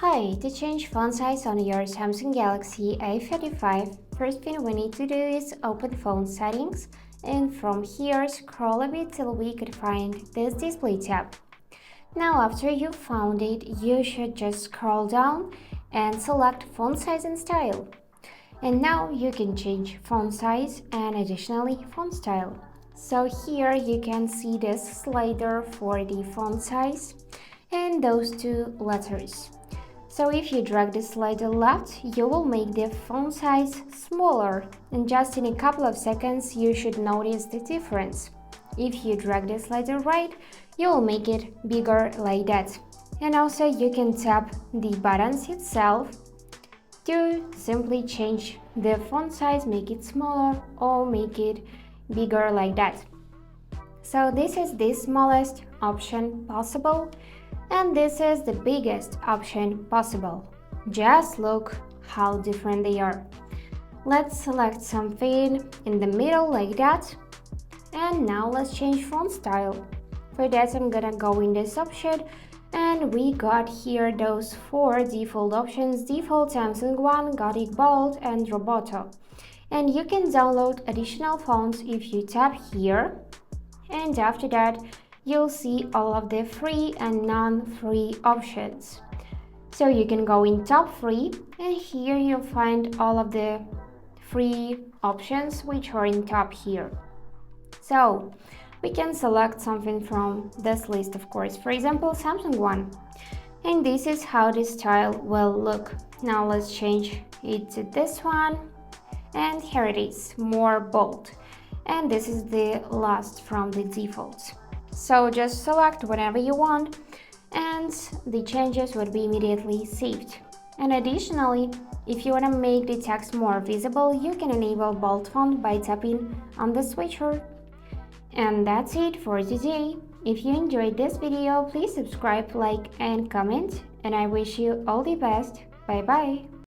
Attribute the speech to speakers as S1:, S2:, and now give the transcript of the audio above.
S1: Hi, to change font size on your Samsung Galaxy A35, first thing we need to do is open phone settings and from here scroll a bit till we could find this display tab. Now after you found it, you should just scroll down and select font size and style. And now you can change font size and additionally font style. So here you can see this slider for the font size and those two letters. So if you drag the slider left, you will make the font size smaller, and just in a couple of seconds you should notice the difference. If you drag the slider right, you will make it bigger like that. And also you can tap the buttons itself to simply change the font size, make it smaller or make it bigger like that. So this is the smallest option possible. And this is the biggest option possible. Just look how different they are. Let's select something in the middle like that. And now let's change font style. For that I'm gonna go in this option and we got here those four default options: default, Samsung one, Gothic Bold and Roboto. And you can download additional fonts if you tap here, and after that you'll see all of the free and non-free options. So you can go in top free and here you'll find all of the free options which are in top here. So we can select something from this list, of course, for example Samsung one. And this is how this style will look. Now let's change it to this one, and here it is, more bold. And this is the last from the defaults. So just select whatever you want and the changes would be immediately saved. And additionally, if you want to make the text more visible, you can enable bold font by tapping on the switcher. And that's it for today. If you enjoyed this video, please subscribe, like and comment, and I wish you all the best. Bye bye.